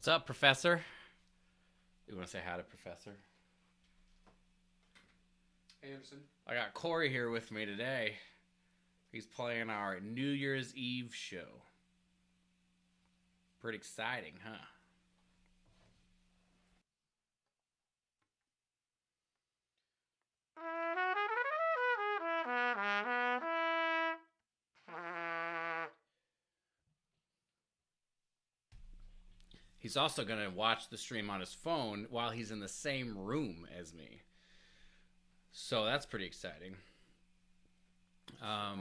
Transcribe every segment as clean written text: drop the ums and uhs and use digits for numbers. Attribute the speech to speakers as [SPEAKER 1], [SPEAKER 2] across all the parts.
[SPEAKER 1] What's up, Professor? You want to say hi to Professor?
[SPEAKER 2] Hey, Anderson.
[SPEAKER 1] I got Corey here with me today. He's playing our New Year's Eve show. Pretty exciting, huh? He's also going to watch the stream on his phone while he's in the same room as me. So that's pretty exciting. How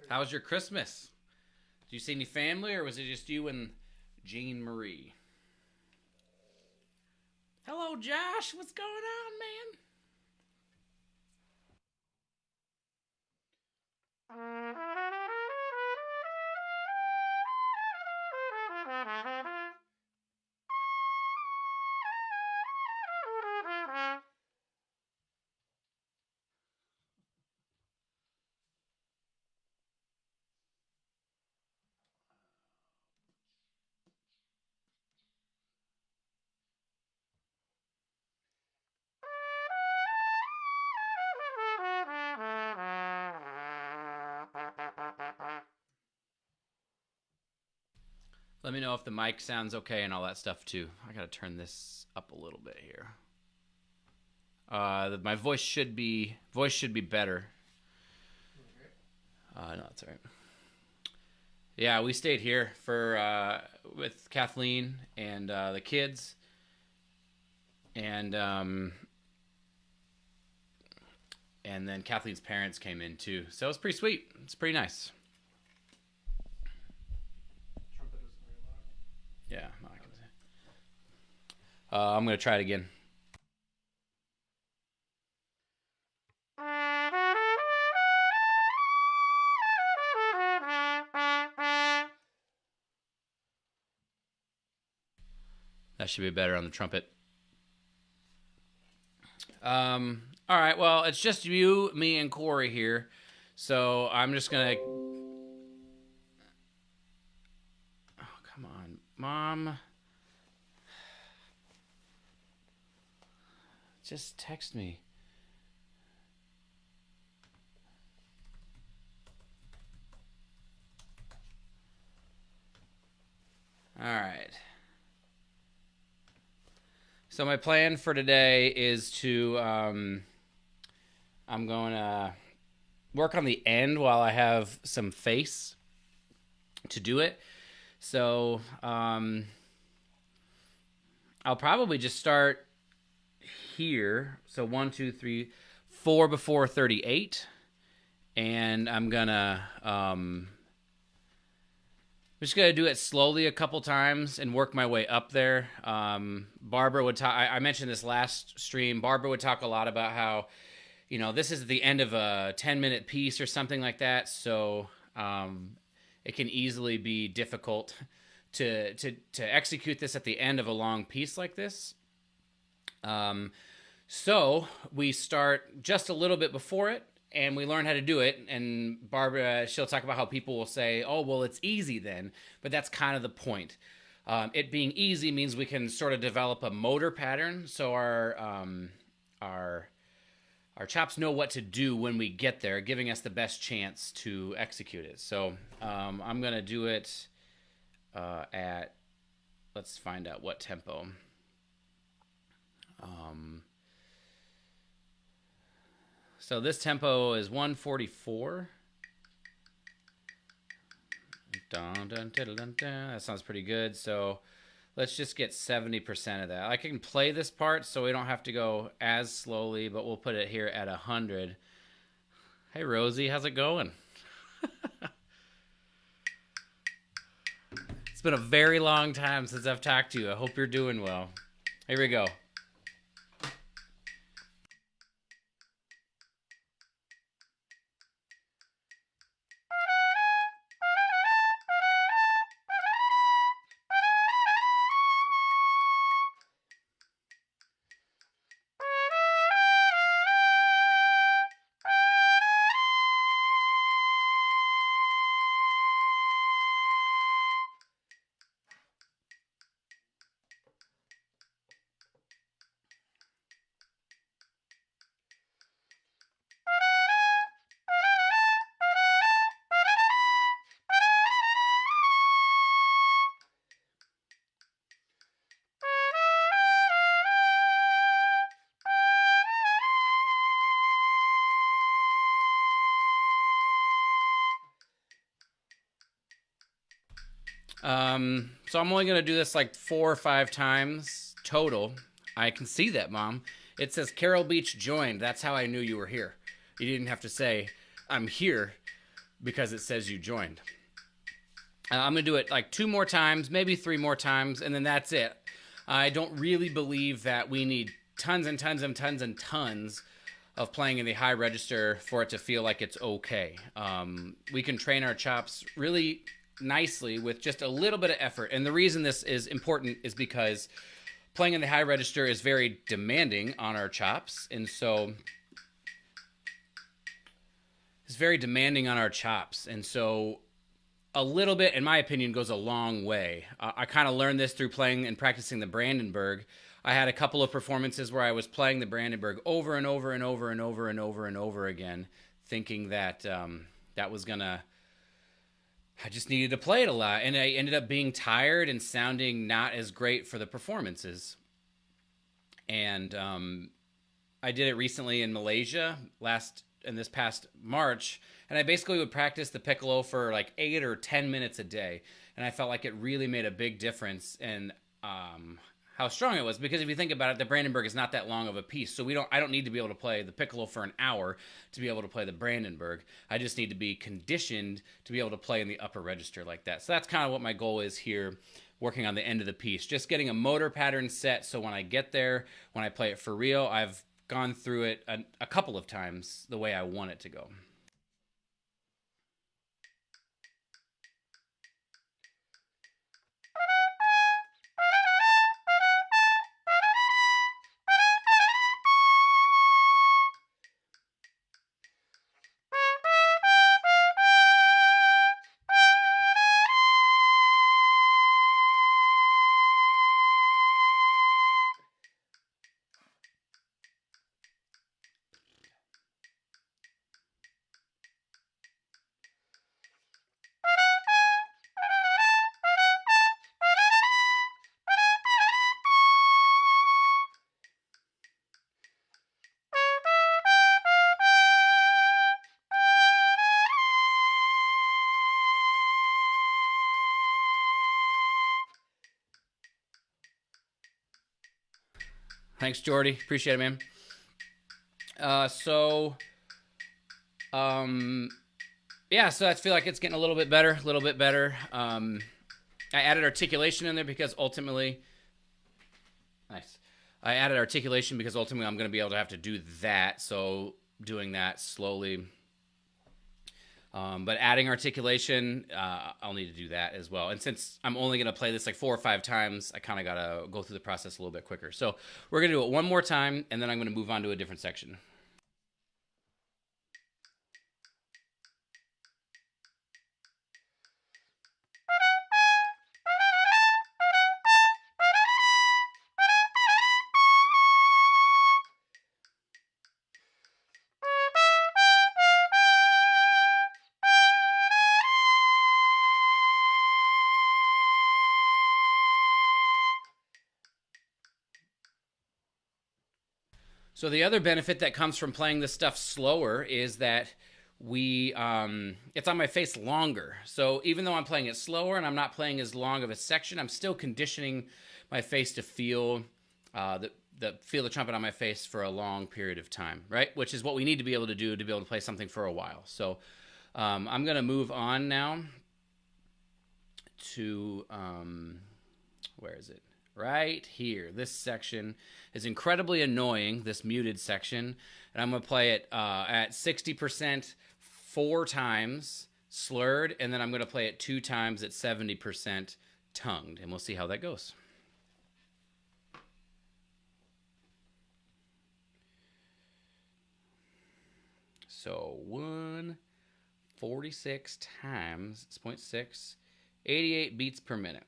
[SPEAKER 1] was your Christmas? Did you see any family, or was it just you and Jean Marie? Hello, Josh. What's going on, man? Let me know if the mic sounds okay and all that stuff too. I gotta turn this up a little bit here. My voice should be better. No, that's all right. Yeah, we stayed here for with Kathleen and the kids, and then Kathleen's parents came in too. So it was pretty sweet. It's pretty nice.
[SPEAKER 2] Trumpet is very loud.
[SPEAKER 1] Yeah, I can say. I'm gonna try it again. That should be better on the trumpet. All right. Well, it's just you, me, and Corey here, so I'm just gonna. Oh, come on, Mom. Just text me. All right. So my plan for today is to I'm going to work on the end while I have some face to do it. So I'll probably just start here. So 1, 2, 3, 4 before 38, and I'm just gonna do it slowly a couple times and work my way up there. Barbara would talk. I mentioned this last stream. Barbara would talk a lot about how, this is the end of a 10-minute piece or something like that. So it can easily be difficult to execute this at the end of a long piece like this. So we start just a little bit before it, and we learn how to do it. And Barbara, she'll talk about how people will say, oh, well, it's easy then. But that's kind of the point. It being easy means we can sort of develop a motor pattern, so our chops know what to do when we get there, giving us the best chance to execute it. So I'm going to do it at, let's find out what tempo. So this tempo is 144. Dun, dun, dun, dun, dun. That sounds pretty good. So let's just get 70% of that. I can play this part so we don't have to go as slowly, but we'll put it here at 100. Hey, Rosie, how's it going? It's been a very long time since I've talked to you. I hope you're doing well. Here we go. So I'm only going to do this like 4 or 5 times total. I can see that, Mom. It says Carol Beach joined. That's how I knew you were here. You didn't have to say, I'm here, because it says you joined. I'm going to do it like 2 more times, maybe 3 more times, and then that's it. I don't really believe that we need tons and tons and tons and tons of playing in the high register for it to feel like it's okay. We can train our chops really nicely with just a little bit of effort. And the reason this is important is because playing in the high register is very demanding on our chops. And so it's very demanding on our chops. And so a little bit, in my opinion, goes a long way. I kind of learned this through playing and practicing the Brandenburg. I had a couple of performances where I was playing the Brandenburg over and over and over and over and over and over again, thinking that that was gonna, I just needed to play it a lot, and I ended up being tired and sounding not as great for the performances. And I did it recently in Malaysia this past March, and I basically would practice the piccolo for like 8 or 10 minutes a day, and I felt like it really made a big difference in how strong it was. Because if you think about it, the Brandenburg is not that long of a piece, so I don't need to be able to play the piccolo for an hour to be able to play the Brandenburg. I just need to be conditioned to be able to play in the upper register like that. So that's kind of what my goal is here, working on the end of the piece, just getting a motor pattern set, so when I get there, when I play it for real, I've gone through it a couple of times the way I want it to go. Thanks, Jordy. Appreciate it, man. Yeah, so I feel like it's getting a little bit better, a little bit better. I added articulation in there because ultimately, nice. I added articulation because ultimately I'm going to be able to have to do that. So doing that slowly. But adding articulation, I'll need to do that as well. And since I'm only going to play this like 4 or 5 times, I kind of got to go through the process a little bit quicker. So we're going to do it one more time, and then I'm going to move on to a different section. So the other benefit that comes from playing this stuff slower is that it's on my face longer. So even though I'm playing it slower and I'm not playing as long of a section, I'm still conditioning my face to feel feel the trumpet on my face for a long period of time, right? Which is what we need to be able to do to be able to play something for a while. So I'm going to move on now to where is it? Right here. This section is incredibly annoying, this muted section, and I'm going to play it at 60% 4 times slurred, and then I'm going to play it 2 times at 70% tongued, and we'll see how that goes. So 146 times, it's 0.6, 88 beats per minute.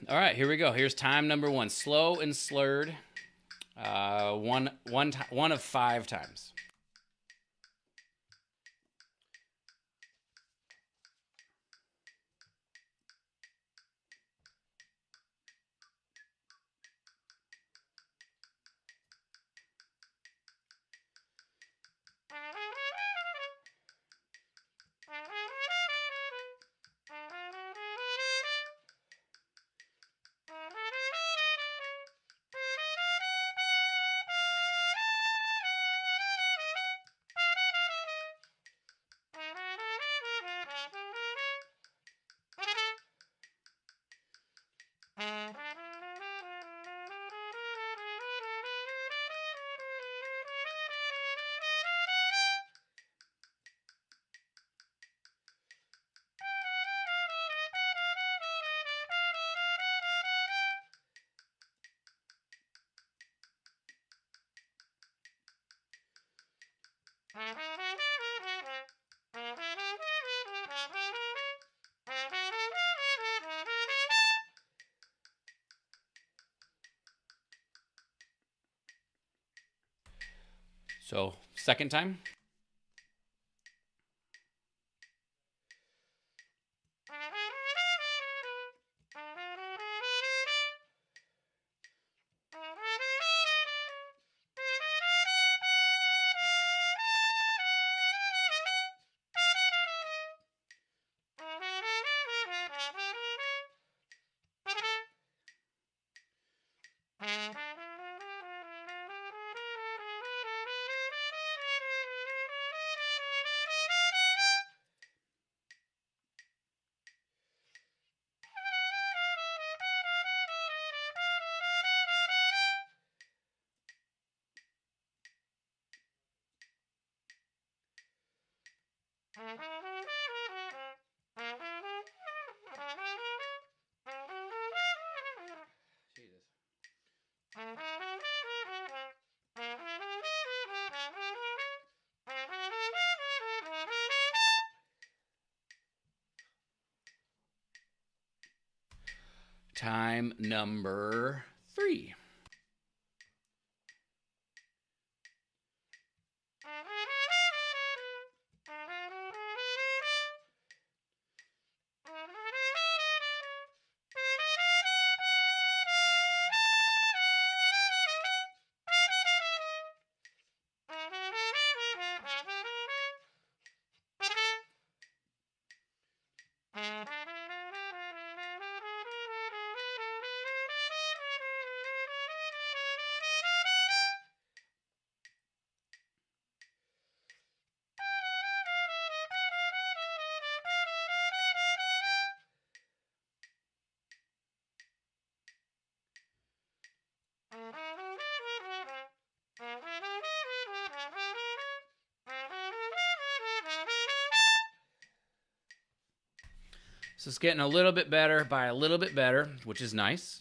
[SPEAKER 1] All right, here we go. Here's time number 1. Slow and slurred. One of 5 times. So, second time. Jesus. Time number 3. So it's getting a little bit better by a little bit better, which is nice.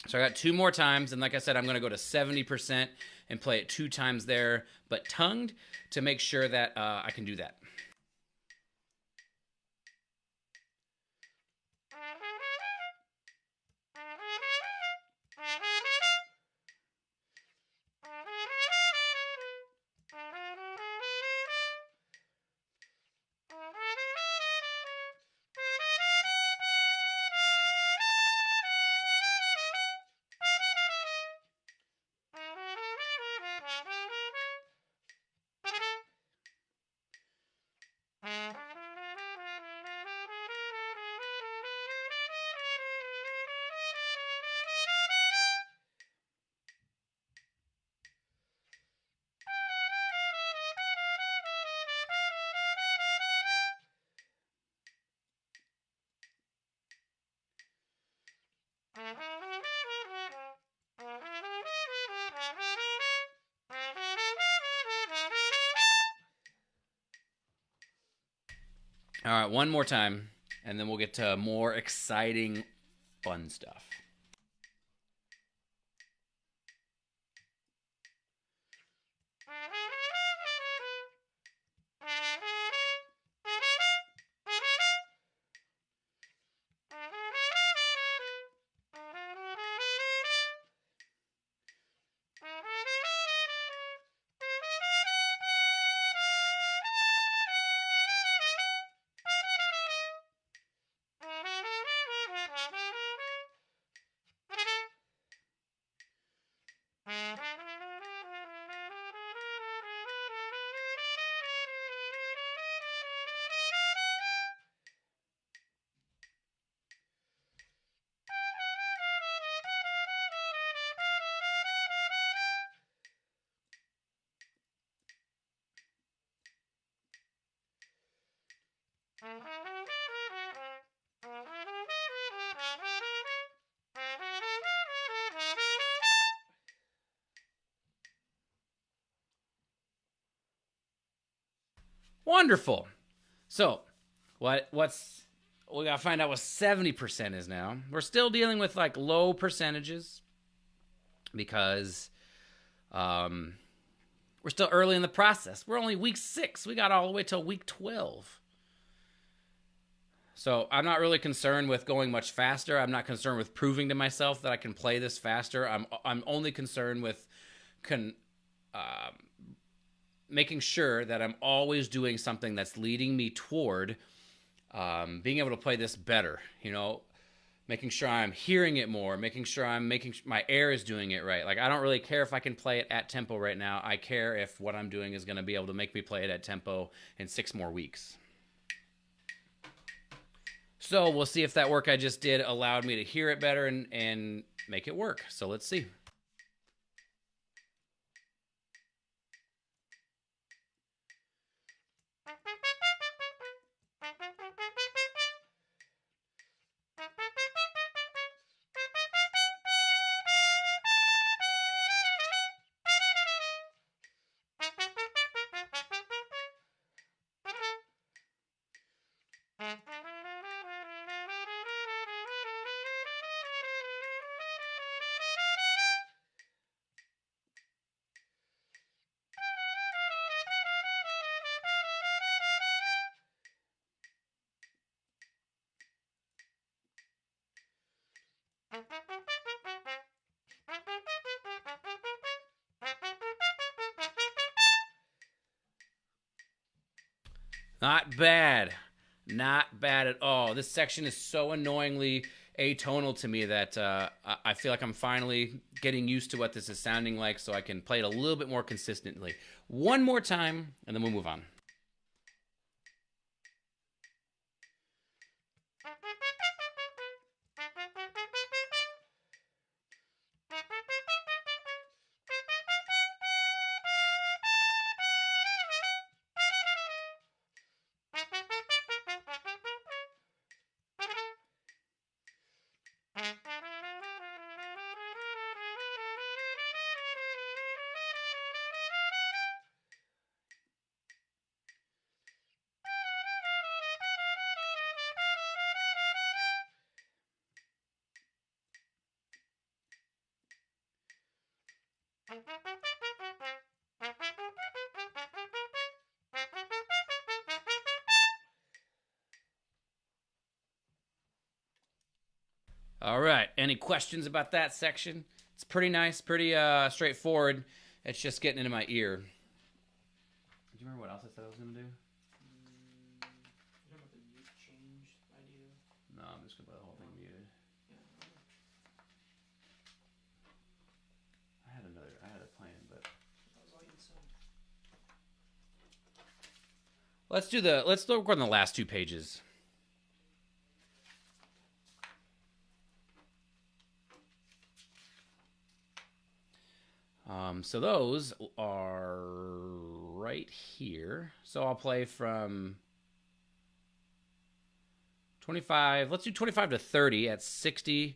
[SPEAKER 1] So I got 2 more times, and like I said, I'm going to go to 70% and play it 2 times there, but tongued to make sure that I can do that. All right, one more time, and then we'll get to more exciting, fun stuff. Wonderful. So, what's we gotta find out what 70% is now. We're still dealing with like low percentages because We're still early in the process. We're only week 6. We got all the way till week 12. So I'm not really concerned with going much faster. I'm not concerned with proving to myself that I can play this faster. I'm only concerned with making sure that I'm always doing something that's leading me toward being able to play this better. You know, making sure I'm hearing it more, making sure my air is doing it right. Like, I don't really care if I can play it at tempo right now. I care if what I'm doing is going to be able to make me play it at tempo in 6 more weeks. So we'll see if that work I just did allowed me to hear it better and make it work. So let's see. Not bad. Not bad at all. This section is so annoyingly atonal to me that I feel like I'm finally getting used to what this is sounding like, so I can play it a little bit more consistently. One more time, and then we'll move on. All right. Any questions about that section? It's pretty nice, pretty straightforward. It's just getting into my ear. Do you remember what else I said I was going to do?
[SPEAKER 2] You know about the mute change idea?
[SPEAKER 1] No, I'm just going to put the whole thing muted.
[SPEAKER 2] Yeah.
[SPEAKER 1] I had a plan, but
[SPEAKER 2] That was all you said.
[SPEAKER 1] let's work on the last 2 pages. So those are right here. So I'll play from 25. Let's do 25 to 30 at 60%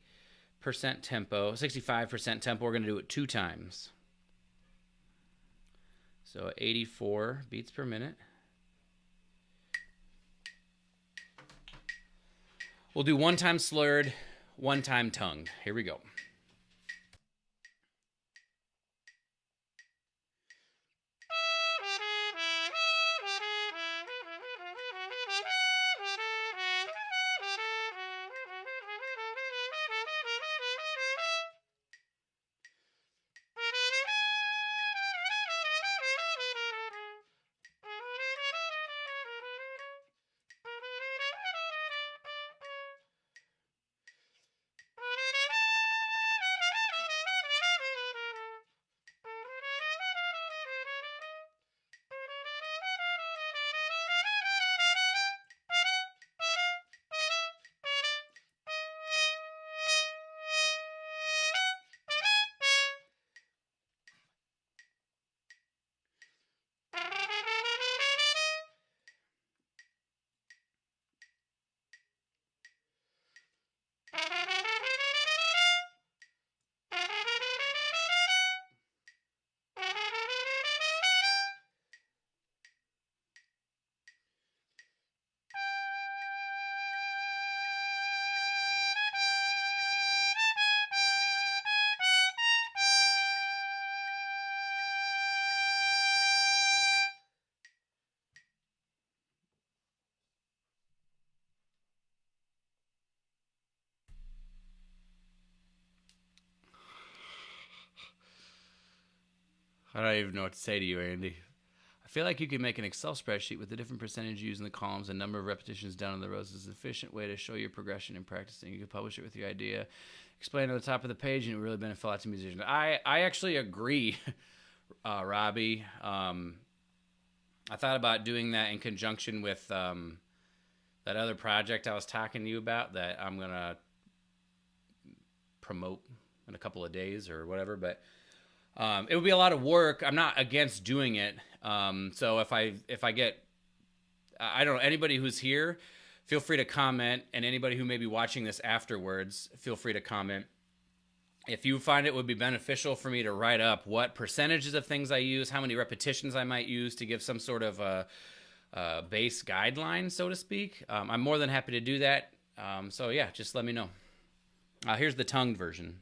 [SPEAKER 1] tempo, 65% tempo. We're going to do it 2 times. So 84 beats per minute. We'll do 1 time slurred, 1 time tongued. Here we go. I don't even know what to say to you, Andy. I feel like you could make an Excel spreadsheet with the different percentage used in the columns and number of repetitions done on the rows is an efficient way to show your progression in practicing. You could publish it with your idea, explain it at the top of the page, and it would really benefit lots of musicians. I actually agree, Robbie. I thought about doing that in conjunction with that other project I was talking to you about that I'm going to promote in a couple of days or whatever, but it would be a lot of work. I'm not against doing it. So if I get, I don't know, anybody who's here, feel free to comment, and anybody who may be watching this afterwards, feel free to comment. If you find it would be beneficial for me to write up what percentages of things I use, how many repetitions I might use to give some sort of a base guideline, so to speak, I'm more than happy to do that. So yeah, just let me know. Here's the tongued version.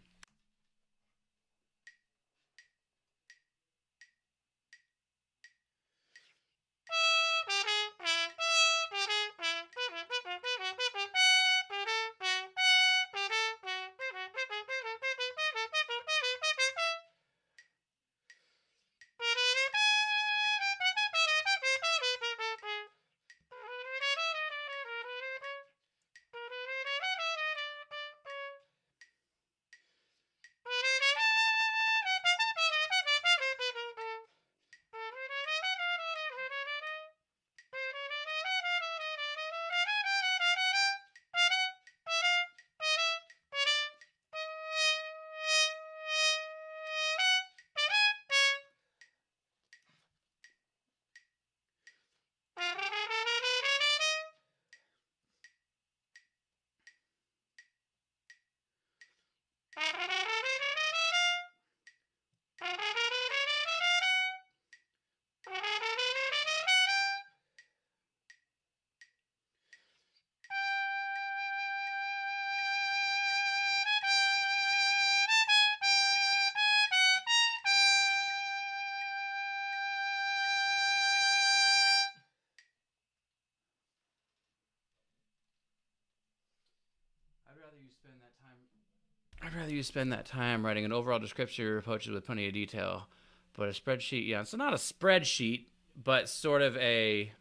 [SPEAKER 1] I'd rather you spend that time writing an overall description of your approaches with plenty of detail. But a spreadsheet, yeah, so not a spreadsheet, but sort of a,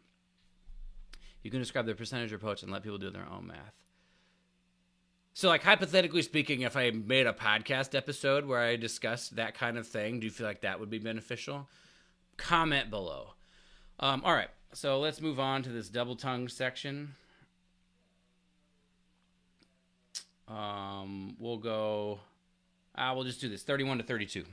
[SPEAKER 1] you can describe the percentage approach and let people do their own math. So, like, hypothetically speaking, if I made a podcast episode where I discussed that kind of thing, do you feel like that would be beneficial? Comment below. All right, so let's move on to this double tongue section. We'll go, we'll just do this, 31 to 32.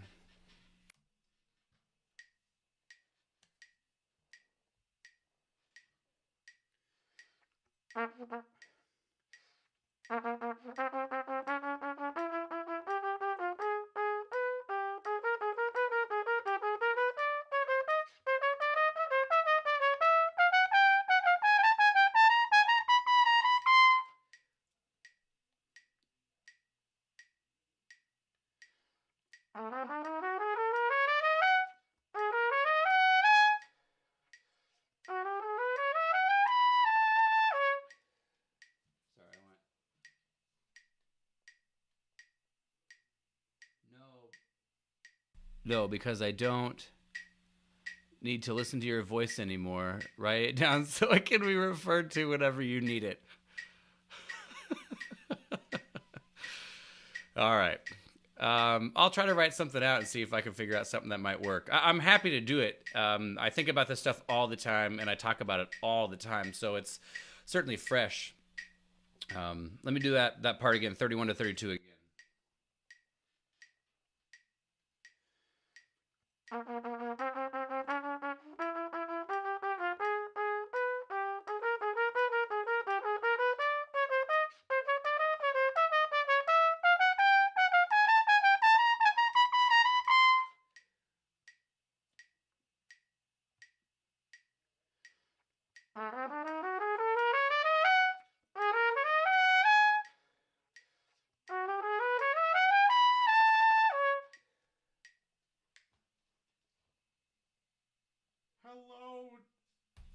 [SPEAKER 1] No, because I don't need to listen to your voice anymore. Write it down so it can be referred to whenever you need it. All right. I'll try to write something out and see if I can figure out something that might work. I'm happy to do it. I think about this stuff all the time, and I talk about it all the time, so it's certainly fresh. Let me do that part again, 31 to 32 again.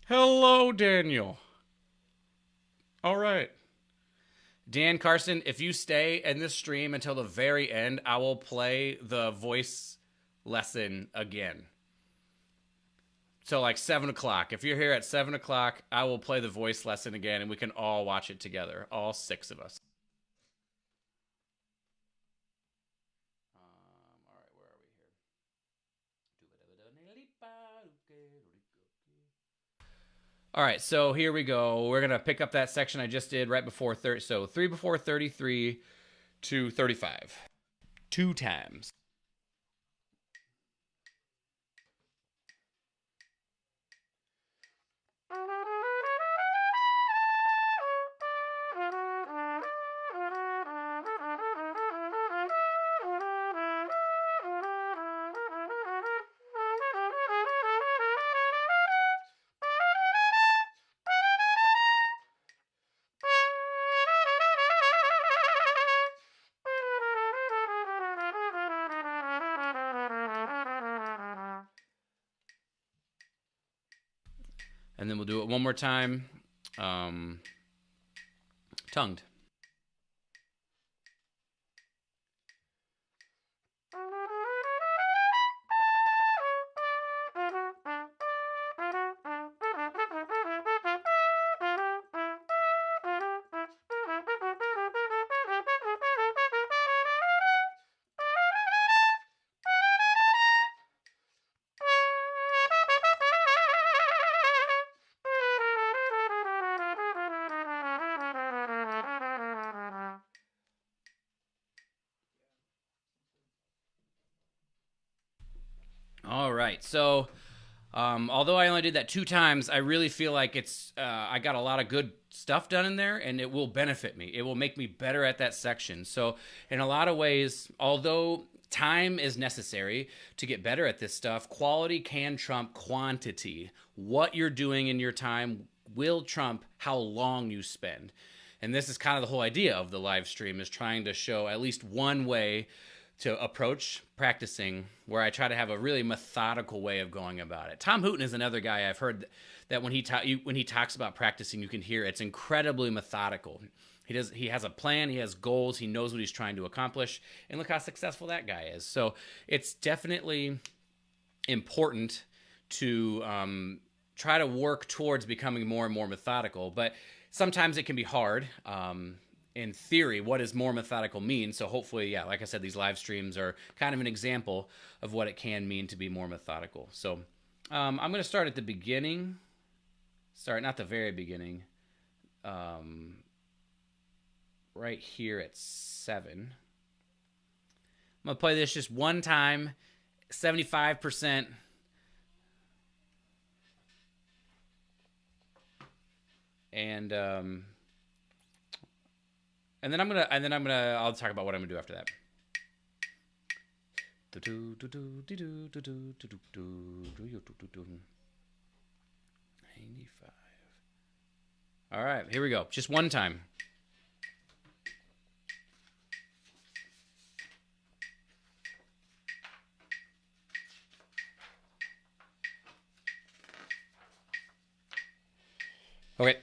[SPEAKER 1] Hello, Daniel. All right. Dan Carson, if you stay in this stream until the very end, I will play the voice lesson again. So like 7 o'clock. If you're here at 7 o'clock, I will play the voice lesson again, and we can all watch it together, all 6 of us. All right, where are we here? All right, so here we go. We're gonna pick up that section I just did right before 30. So 3 before 33 to 35, 2 times. And then we'll do it one more time, tongued. All right. So, although I only did that 2 times, I really feel like I got a lot of good stuff done in there, and it will benefit me. It will make me better at that section. So, in a lot of ways, although time is necessary to get better at this stuff, quality can trump quantity. What you're doing in your time will trump how long you spend. And this is kind of the whole idea of the live stream, is trying to show at least one way to approach practicing where I try to have a really methodical way of going about it. Tom Hooten is another guy I've heard that when he talks about practicing, you can hear it's incredibly methodical. He has a plan, he has goals, he knows what he's trying to accomplish, and look how successful that guy is. So it's definitely important to try to work towards becoming more and more methodical, but sometimes it can be hard. In theory, what does more methodical mean? So hopefully, yeah, like I said, these live streams are kind of an example of what it can mean to be more methodical. So I'm going to start at the beginning. Not the very beginning. Right here at 7. I'm going to play this just one time, 75%. And then I'll talk about what I'm gonna do after that. 95. All right, here we go. Just one time. Okay.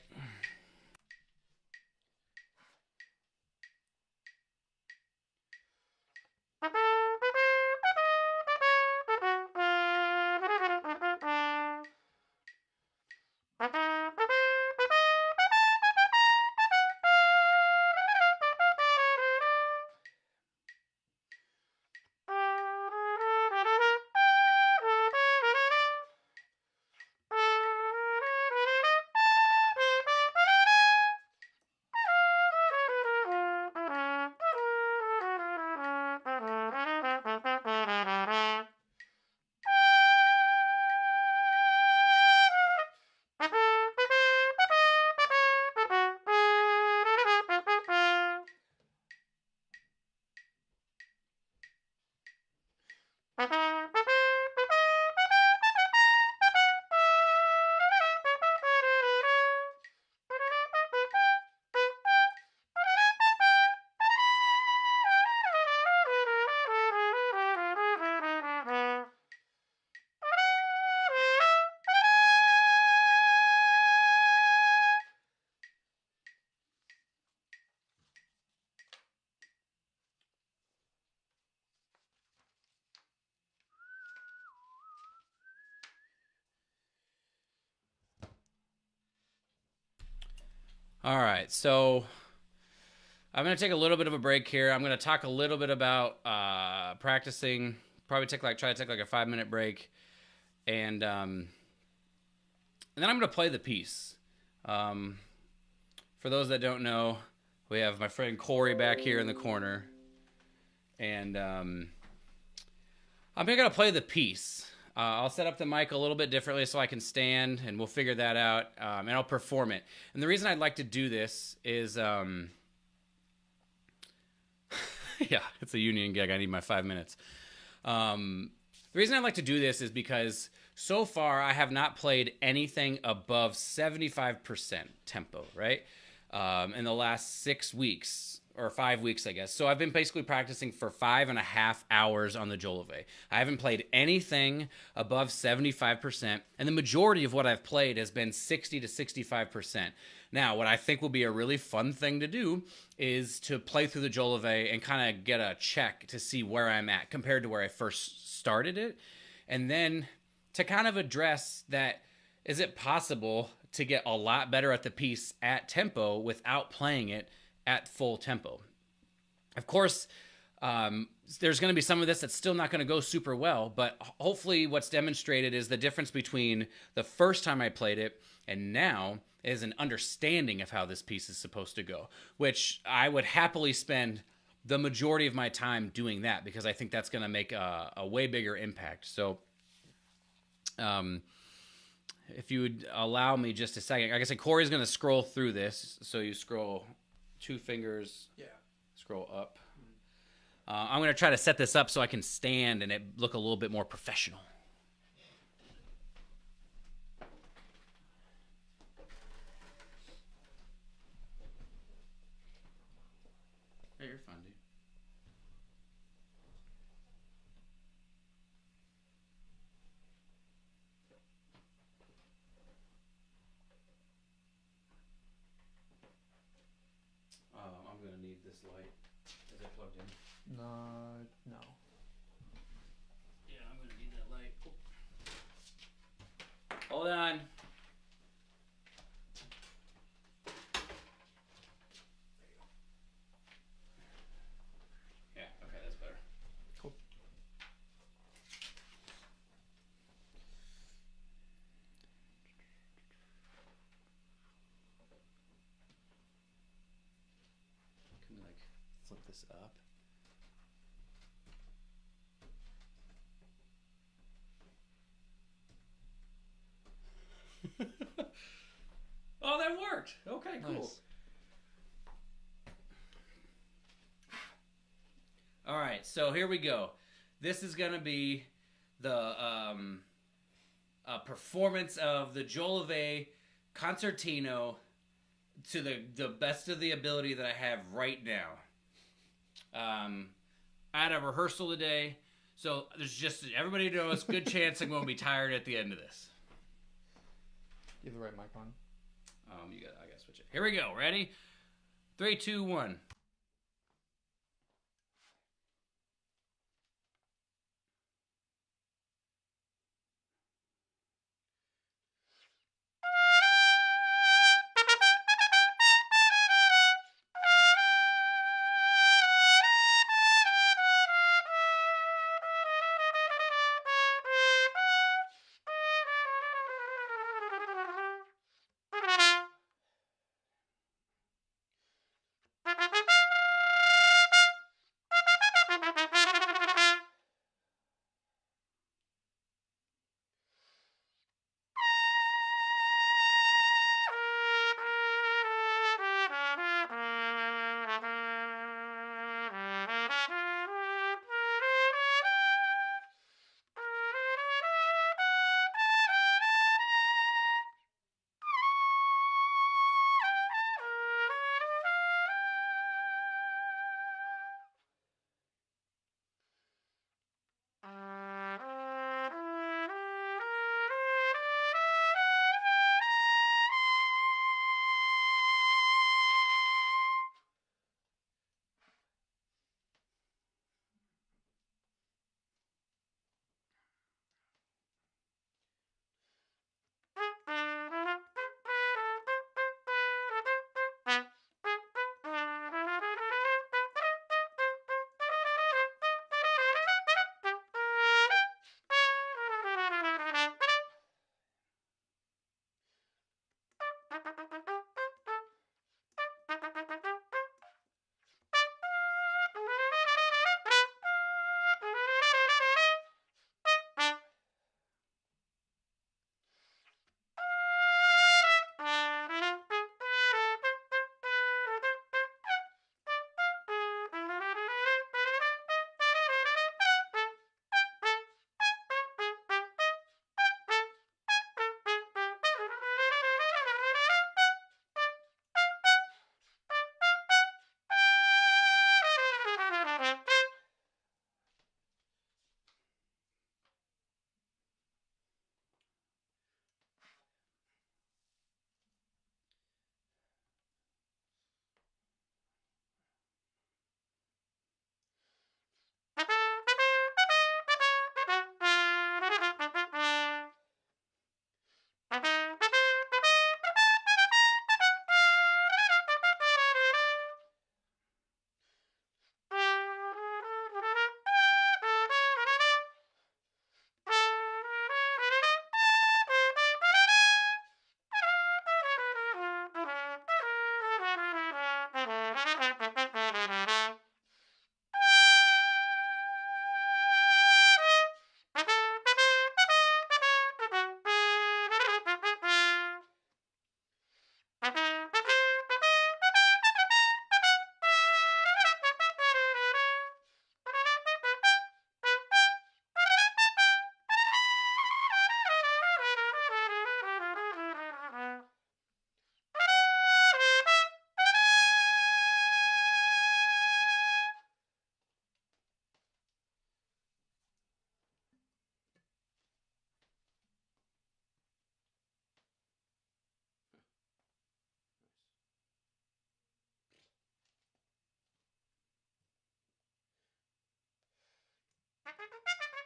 [SPEAKER 1] All right, so I'm going to take a little bit of a break here. I'm going to talk a little bit about practicing. Probably try to take like a 5-minute break, and then I'm going to play the piece. For those that don't know, we have my friend Corey back here in the corner, and I'm going to play the piece. I'll set up the mic a little bit differently so I can stand, and we'll figure that out, and I'll perform it. And the reason I'd like to do this is, yeah, it's a union gig. I need my 5 minutes. The reason I'd like to do this is because so far I have not played anything above 75% tempo, right? In the last 6 weeks. Or 5 weeks, I guess. So I've been basically practicing for 5.5 hours on the Jolove. I haven't played anything above 75%, and the majority of what I've played has been 60 to 65%. Now, what I think will be a really fun thing to do is to play through the Jolove and kind of get a check to see where I'm at compared to where I first started it, and then to kind of address that, is it possible to get a lot better at the piece at tempo without playing it at full tempo? Of course, there's going to be some of this that's still not going to go super well, but hopefully what's demonstrated is the difference between the first time I played it and now is an understanding of how this piece is supposed to go, which I would happily spend the majority of my time doing that because I think that's going to make a way bigger impact. So if you would allow me just a second, like I said, Corey's going to scroll through this. So you scroll 2 fingers,
[SPEAKER 2] Yeah.
[SPEAKER 1] scroll up. I'm going to try to set this up so I can stand and it look a little bit more professional. Hey, you're fine, dude. I'm going to need this light. Is it plugged in?
[SPEAKER 2] No.
[SPEAKER 1] Yeah, I'm going to need that light. Hold on. Yeah, okay, that's better.
[SPEAKER 2] Cool.
[SPEAKER 1] Can we like flip this up? Oh, that worked. Okay, cool.
[SPEAKER 2] Nice.
[SPEAKER 1] All right, so here we go. This is going to be the performance of the Jolove concertino to the best of the ability that I have right now. I had a rehearsal today, so there's just, everybody knows, good chance I'm going to be tired at the end of this.
[SPEAKER 2] You have the right mic on.
[SPEAKER 1] I gotta switch it. Here we go. Ready? 3, 2, 1. That went pretty well.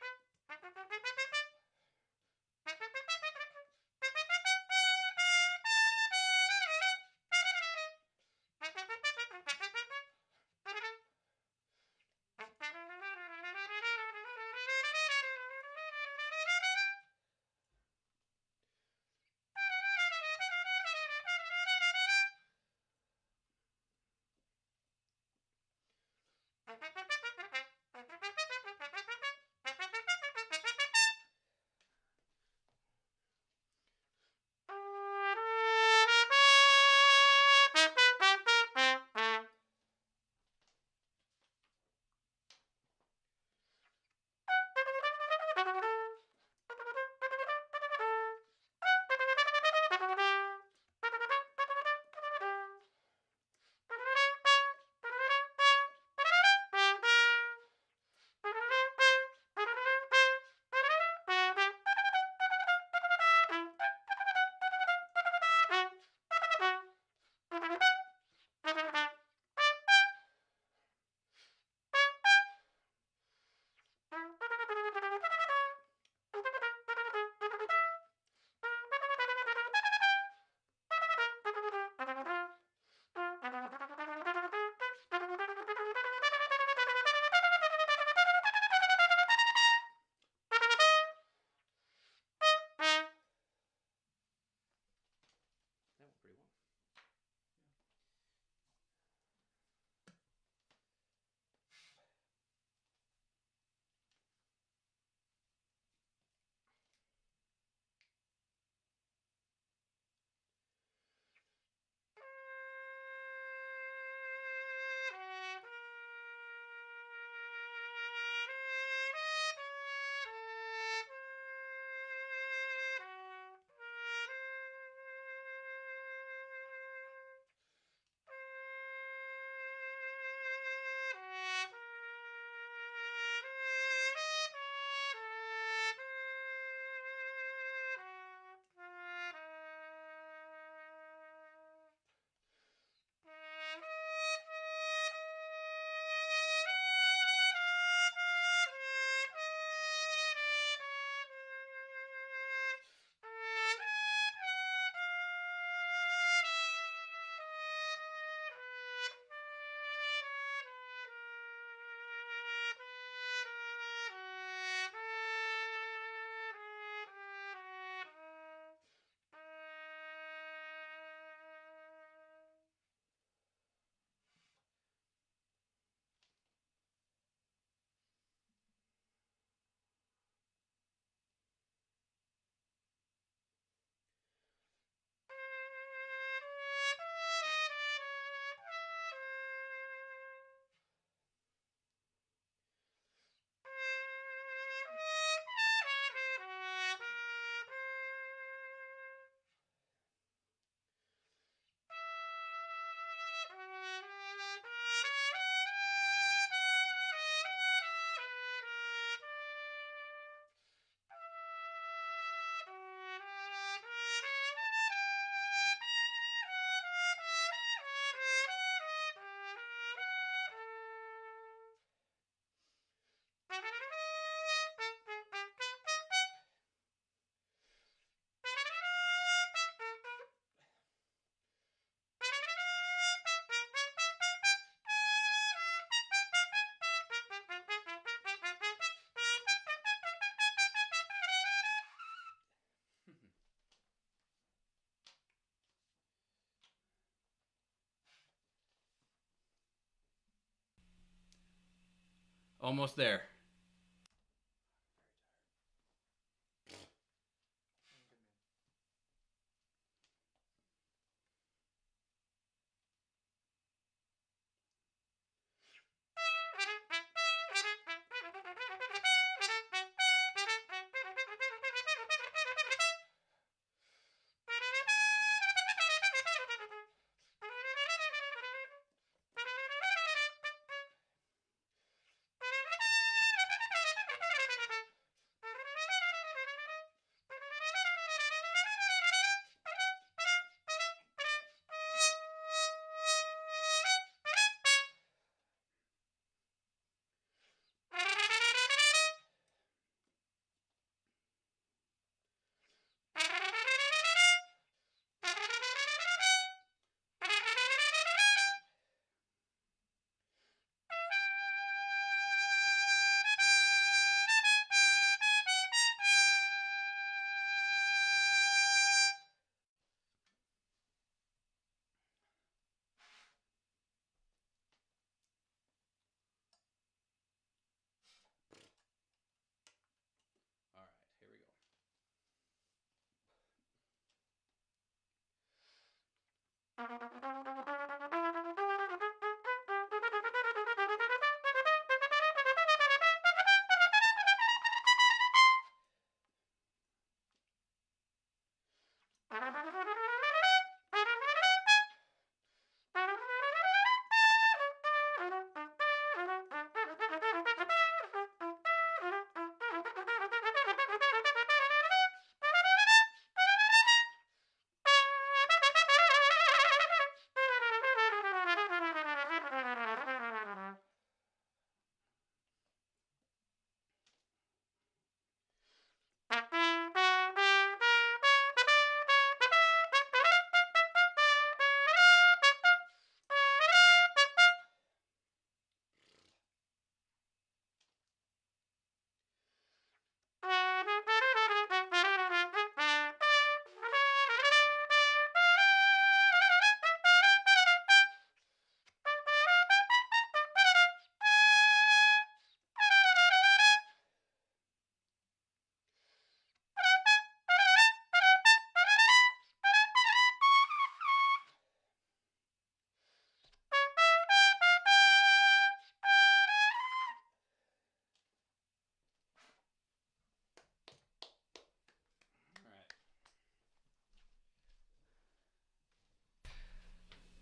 [SPEAKER 1] Almost there.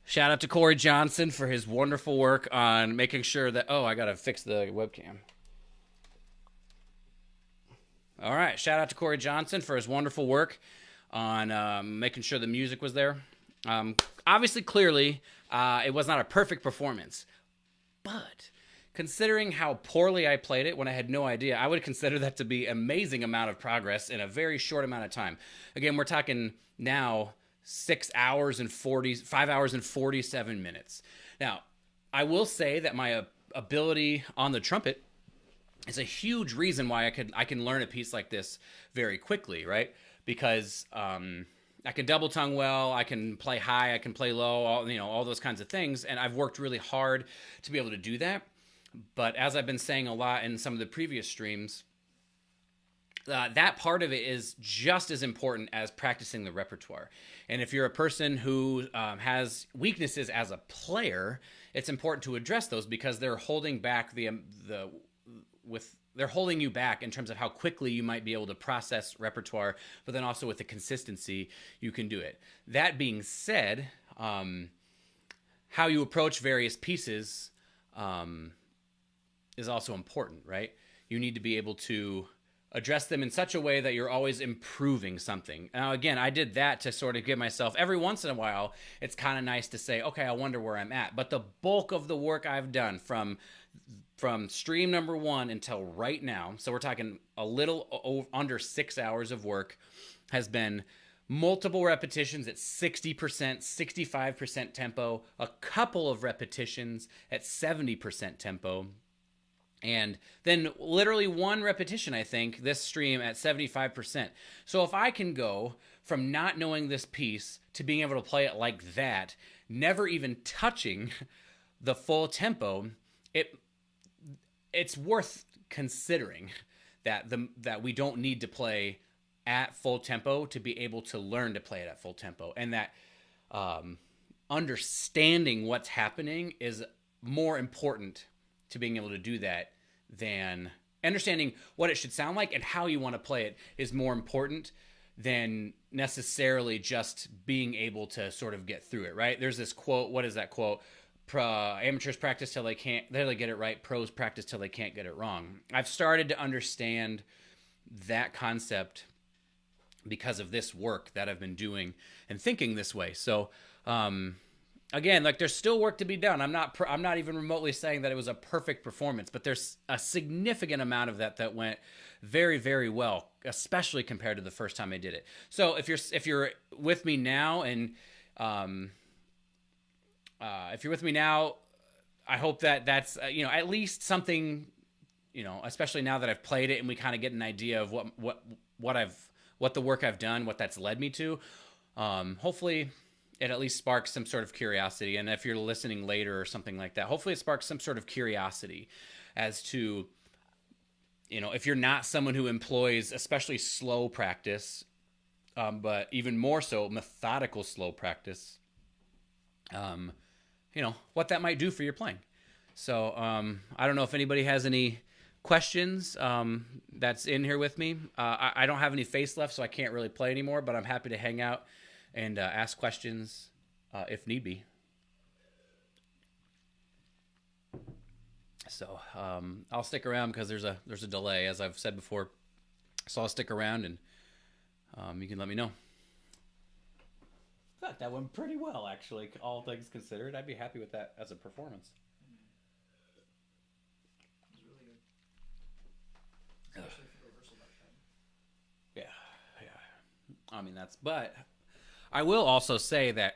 [SPEAKER 1] Shout out to Corey Johnson for his wonderful work on making sure that... Oh, I got to fix the webcam. All right. Shout out to Corey Johnson for his wonderful work on making sure the music was there. Obviously, clearly, it was not a perfect performance. But considering how poorly I played it when I had no idea, I would consider that to be an amazing amount of progress in a very short amount of time. Again, we're talking now 5 hours and 47 minutes. Now, I will say that my ability on the trumpet is a huge reason why I can learn a piece like this very quickly, right? Because I can double tongue well, I can play high, I can play low, all those kinds of things, and I've worked really hard to be able to do that. But as I've been saying a lot in some of the previous streams, that part of it is just as important as practicing the repertoire. And if you're a person who has weaknesses as a player, it's important to address those because they're holding back they're holding you back in terms of how quickly you might be able to process repertoire, but then also with the consistency you can do it. That being said, how you approach various pieces is also important, right? You need to be able to address them in such a way that you're always improving something. Now, again, I did that to sort of give myself, every once in a while, it's kind of nice to say, okay, I wonder where I'm at. But the bulk of the work I've done from stream number 1 until right now, so we're talking a little under 6 hours of work, has been multiple repetitions at 60%, 65% tempo, a couple of repetitions at 70% tempo, and then literally one repetition, I think, this stream at 75%. So if I can go from not knowing this piece to being able to play it like that, never even touching the full tempo, it's worth considering that we don't need to play at full tempo to be able to learn to play it at full tempo. And that understanding what's happening is more important to being able to do that than understanding what it should sound like, and how you want to play it is more important than necessarily just being able to sort of get through it, right? There's this quote. What is that quote? Amateurs practice till they get it right. Pros practice till they can't get it wrong. I've started to understand that concept because of this work that I've been doing and thinking this way. So, again, like, there's still work to be done. I'm not even remotely saying that it was a perfect performance, but there's a significant amount of that went very, very well, especially compared to the first time I did it. So if you're with me now, and if you're with me now, I hope that's at least something, especially now that I've played it and we kind of get an idea of what the work I've done, what that's led me to. Hopefully it at least sparks some sort of curiosity. And if you're listening later or something like that, hopefully it sparks some sort of curiosity as to, if you're not someone who employs especially slow practice, but even more so methodical slow practice, what that might do for your playing. So I don't know if anybody has any questions that's in here with me. I don't have any face left, so I can't really play anymore, but I'm happy to hang out and ask questions if need be. So I'll stick around because there's a delay, as I've said before. So I'll stick around, and you can let me know. I thought that went pretty well, actually, all things considered. I'd be happy with that as a performance.
[SPEAKER 3] It was really good. Especially for the reversal back then.
[SPEAKER 1] Yeah. I mean, but I will also say that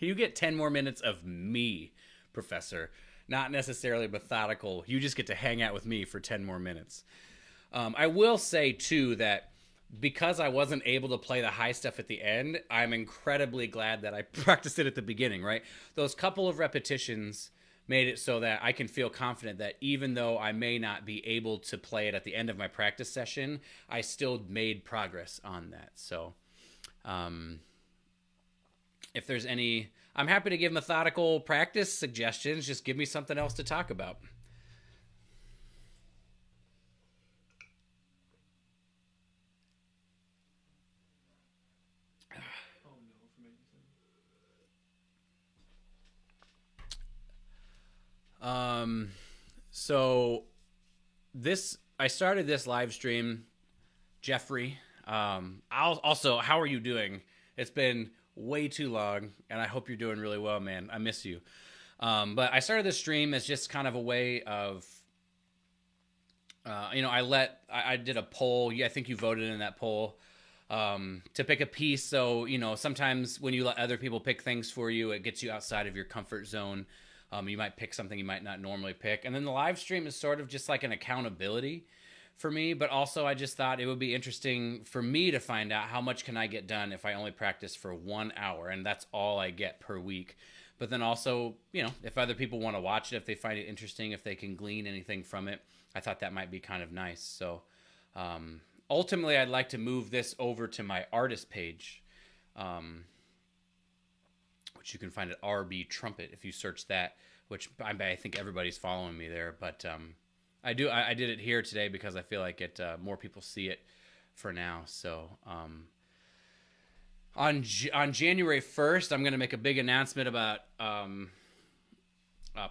[SPEAKER 1] you get 10 more minutes of me, Professor, not necessarily methodical. You just get to hang out with me for 10 more minutes. I will say, too, that because I wasn't able to play the high stuff at the end, I'm incredibly glad that I practiced it at the beginning, right? Those couple of repetitions made it so that I can feel confident that even though I may not be able to play it at the end of my practice session, I still made progress on that. So, if there's any, I'm happy to give methodical practice suggestions. Just give me something else to talk about.
[SPEAKER 3] Oh no, for making sense.
[SPEAKER 1] So I started this live stream, Jeffrey. How are you doing? It's been way too long, and I hope you're doing really well, man. I miss you. But I started this stream as just kind of a way of, I did a poll. I think you voted in that poll to pick a piece. So, sometimes when you let other people pick things for you, it gets you outside of your comfort zone. You might pick something you might not normally pick. And then the live stream is sort of just like an accountability for me, but also I just thought it would be interesting for me to find out how much can I get done if I only practice for 1 hour, and that's all I get per week. But then also, if other people want to watch it, if they find it interesting, if they can glean anything from it, I thought that might be kind of nice. So ultimately, I'd like to move this over to my artist page, which you can find at RB Trumpet if you search that, which I think everybody's following me there. But I did it here today because I feel like more people see it for now. So on January 1st, I'm going to make a big announcement about a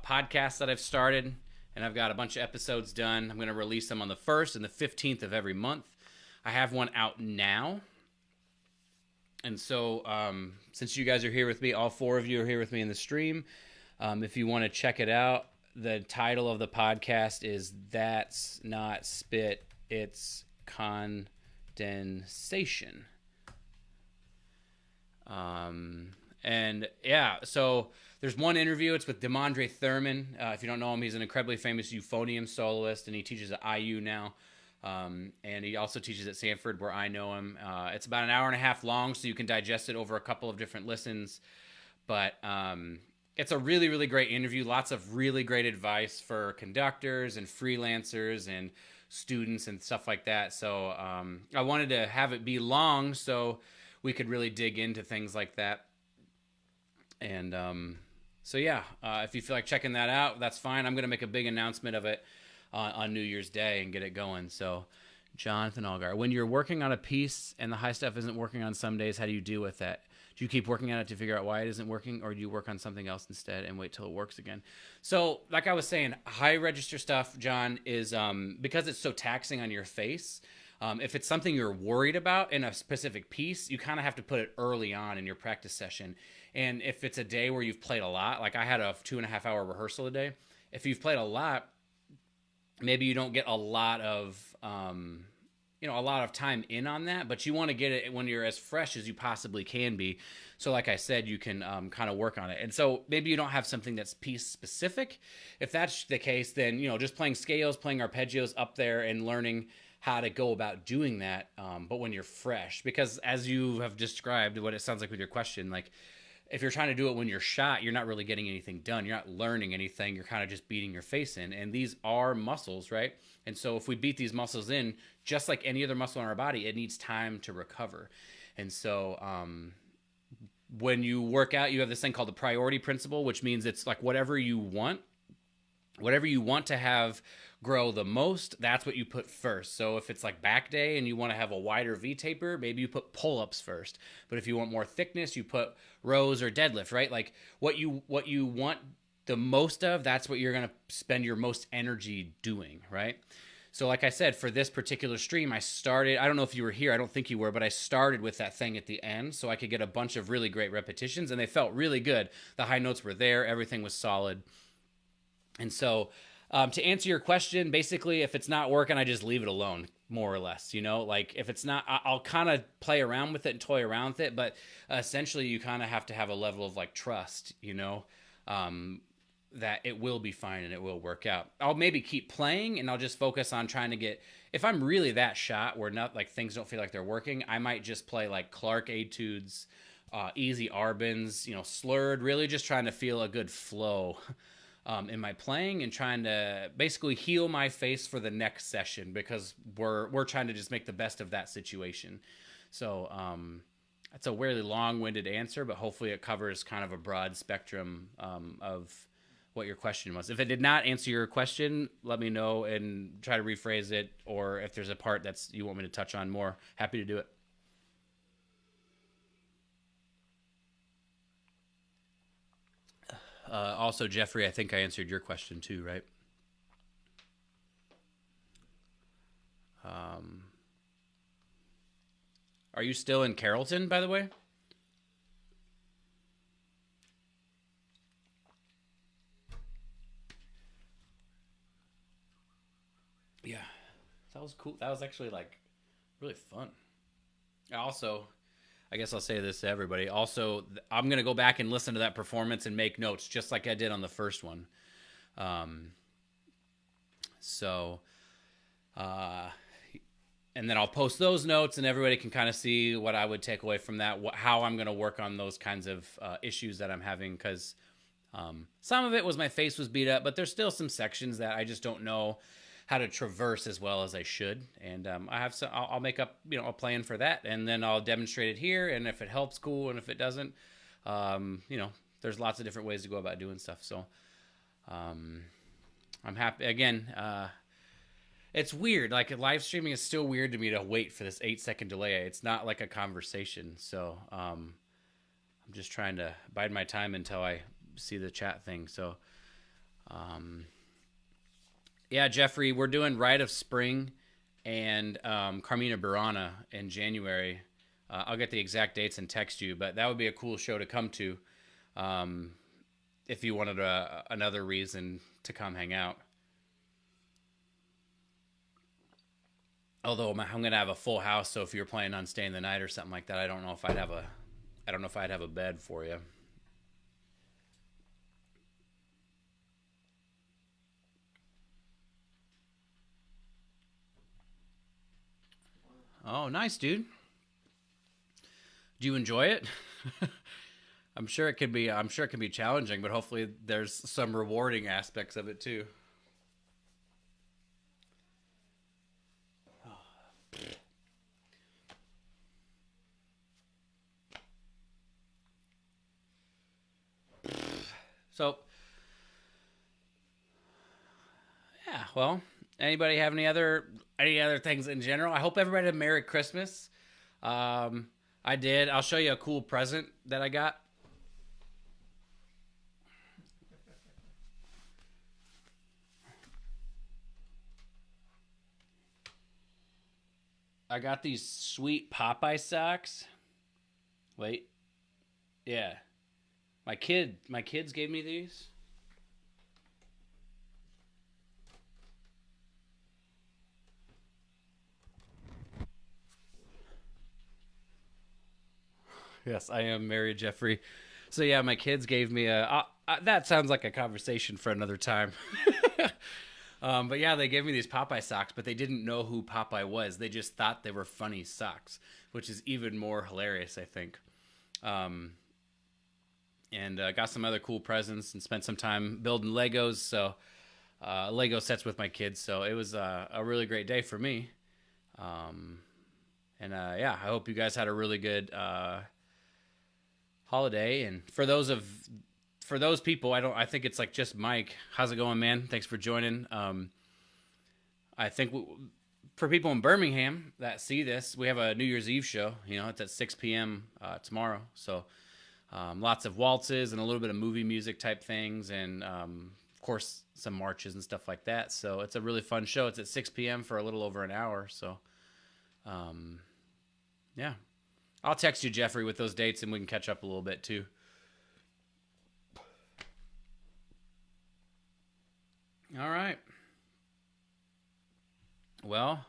[SPEAKER 1] podcast that I've started, and I've got a bunch of episodes done. I'm going to release them on the 1st and the 15th of every month. I have one out now. And so since you guys are here with me, all 4 of you are here with me in the stream. If you want to check it out, the title of the podcast is That's Not Spit, It's Condensation. And yeah, so there's one interview. It's with Demondre Thurman. If you don't know him, he's an incredibly famous euphonium soloist, and he teaches at IU now. And he also teaches at Sanford, where I know him. It's about an hour and a half long, so you can digest it over a couple of different listens. But it's a really, really great interview. Lots of really great advice for conductors and freelancers and students and stuff like that. So I wanted to have it be long so we could really dig into things like that. And so, yeah, if you feel like checking that out, that's fine. I'm going to make a big announcement of it on New Year's Day and get it going. So, Jonathan Algar, when you're working on a piece and the high stuff isn't working on some days, how do you deal with that? Do you keep working on it to figure out why it isn't working, or do you work on something else instead and wait till it works again? So, like I was saying, high register stuff, John, is because it's so taxing on your face. If it's something you're worried about in a specific piece, you kind of have to put it early on in your practice session. And if it's a day where you've played a lot, like I had a 2.5 hour rehearsal a day, if you've played a lot, maybe you don't get a lot of time in on that, but you want to get it when you're as fresh as you possibly can be. So like I said, you can kind of work on it. And so maybe you don't have something that's piece specific. If that's the case, then, just playing scales, playing arpeggios up there and learning how to go about doing that. But when you're fresh, because as you have described what it sounds like with your question, like if you're trying to do it when you're shot, you're not really getting anything done. You're not learning anything. You're kind of just beating your face in. And these are muscles, right? And so if we beat these muscles in, just like any other muscle in our body, it needs time to recover. And so when you work out, you have this thing called the priority principle, which means it's like whatever you want to have grow the most, that's what you put first. So if it's like back day and you want to have a wider V taper, maybe you put pull-ups first. But if you want more thickness, you put rows or deadlift, right? Like what you want the most of, that's what you're going to spend your most energy doing, right? So like I said, for this particular stream, I don't know if you were here, I don't think you were, but I started with that thing at the end so I could get a bunch of really great repetitions, and they felt really good. The high notes were there, everything was solid. And so to answer your question, basically, if it's not working, I just leave it alone, more or less. Like if it's not, I'll kind of play around with it and toy around with it. But essentially, you kind of have to have a level of like trust, that it will be fine and it will work out. I'll maybe keep playing and I'll just focus on trying to get, if I'm really that shot where not like things don't feel like they're working, I might just play like Clark Etudes, easy Arbans, slurred, really just trying to feel a good flow in my playing and trying to basically heal my face for the next session, because we're trying to just make the best of that situation. So that's a really long-winded answer, but hopefully it covers kind of a broad spectrum of what your question was. If it did not answer your question, let me know and try to rephrase it, or if there's a part that's you want me to touch on more, happy to do it. Also, Jeffrey, I think I answered your question too, right? Are you still in Carrollton, by the way? Yeah, that was cool. That was actually like really fun. Also, I guess I'll say this to everybody. Also, I'm going to go back and listen to that performance and make notes just like I did on the first one. And then I'll post those notes and everybody can kind of see what I would take away from that, how I'm going to work on those kinds of issues that I'm having, because some of it was my face was beat up, but there's still some sections that I just don't know how to traverse as well as I should. And I'll make up, a plan for that, and then I'll demonstrate it here. And if it helps, cool. And if it doesn't, there's lots of different ways to go about doing stuff. So I'm happy. Again, it's weird. Like live streaming is still weird to me to wait for this 8-second delay. It's not like a conversation. So I'm just trying to bide my time until I see the chat thing. So, yeah, Jeffrey, we're doing Rite of Spring and Carmina Burana in January. I'll get the exact dates and text you, but that would be a cool show to come to if you wanted another reason to come hang out. Although I'm going to have a full house, so if you're planning on staying the night or something like that, I don't know if I'd have a bed for you. Oh, nice, dude. Do you enjoy it? I'm sure it can be challenging, but hopefully there's some rewarding aspects of it too. So, yeah, well, anybody have any other things in general? I hope everybody had a Merry Christmas. I did. I'll show you a cool present that I got. I got these sweet Popeye socks. Wait. Yeah. My kids gave me these. Yes, I am married, Jeffrey. So yeah, my kids gave me that sounds like a conversation for another time. But yeah, they gave me these Popeye socks, but they didn't know who Popeye was. They just thought they were funny socks, which is even more hilarious, I think. And got some other cool presents and spent some time building Legos. So Lego sets with my kids. So it was a really great day for me. And And yeah, I hope you guys had a really good holiday. And for those people, I think it's like just Mike. How's it going, man? Thanks for joining. I think for people in Birmingham that see this, we have a New Year's Eve show. You know, it's at 6 p.m. Tomorrow. So lots of waltzes and a little bit of movie music type things, and of course some marches and stuff like that. So it's a really fun show. It's at 6 p.m. for a little over an hour. So yeah, I'll text you, Jeffrey, with those dates, and we can catch up a little bit too. All right. Well,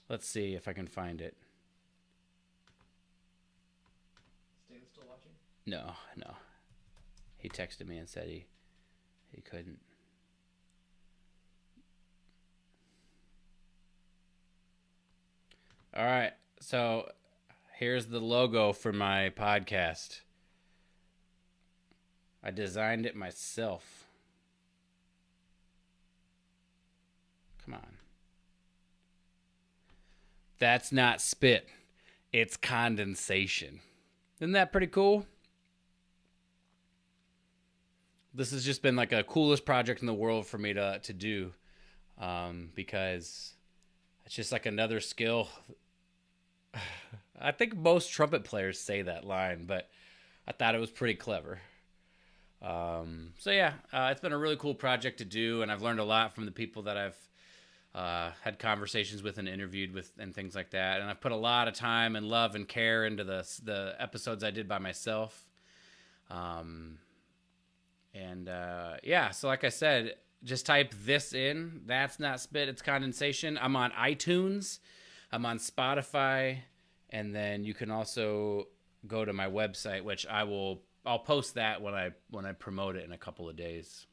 [SPEAKER 1] let's see if I can find it.
[SPEAKER 3] Stan still watching?
[SPEAKER 1] No. He texted me and said he couldn't. All right. So here's the logo for my podcast. I designed it myself. Come on. That's not spit. It's condensation. Isn't that pretty cool? This has just been like a coolest project in the world for me to do, because it's just like another skill. I think most trumpet players say that line, but I thought it was pretty clever. So yeah, it's been a really cool project to do, and I've learned a lot from the people that I've had conversations with and interviewed with and things like that. And I've put a lot of time and love and care into the episodes I did by myself. Yeah, so like I said, just type this in. That's not spit, it's condensation. I'm on iTunes. I'm on Spotify. And then you can also go to my website, which I'll post that when I promote it in a couple of days.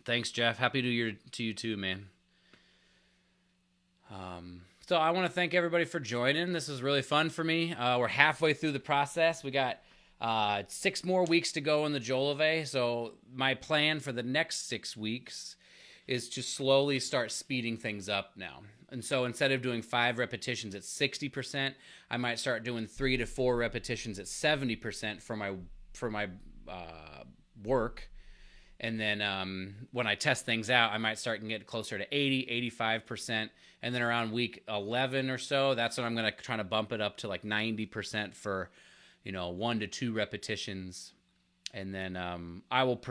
[SPEAKER 1] Thanks, Jeff. Happy New Year to you too, man. So I want to thank everybody for joining. This was really fun for me. We're halfway through the process. We got 6 more weeks to go in the Jolivet. So my plan for the next 6 weeks is to slowly start speeding things up now. And so instead of doing 5 repetitions at 60%, I might start doing 3 to 4 repetitions at 70% for my work. And then when I test things out, I might start and get closer to 80, 85%. And then around week 11 or so, that's when I'm going to try to bump it up to like 90% for, 1 to 2 repetitions. And then I will,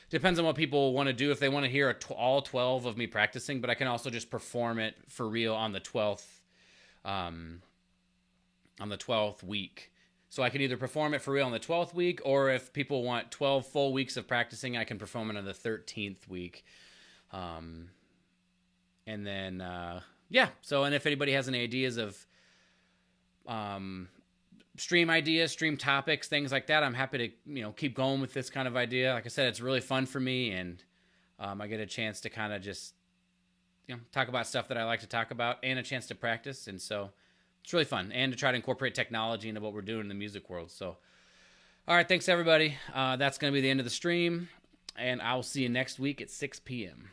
[SPEAKER 1] depends on what people want to do. If they want to hear all 12 of me practicing, but I can also just perform it for real on the 12th week. So I can either perform it for real on the 12th week, or if people want 12 full weeks of practicing, I can perform it on the 13th week. And then, So, and if anybody has any ideas of stream ideas, stream topics, things like that, I'm happy to, keep going with this kind of idea. Like I said, it's really fun for me, and I get a chance to kind of just, talk about stuff that I like to talk about, and a chance to practice. And so it's really fun, and to try to incorporate technology into what we're doing in the music world. So, all right, thanks everybody. That's going to be the end of the stream, and I'll see you next week at 6 p.m.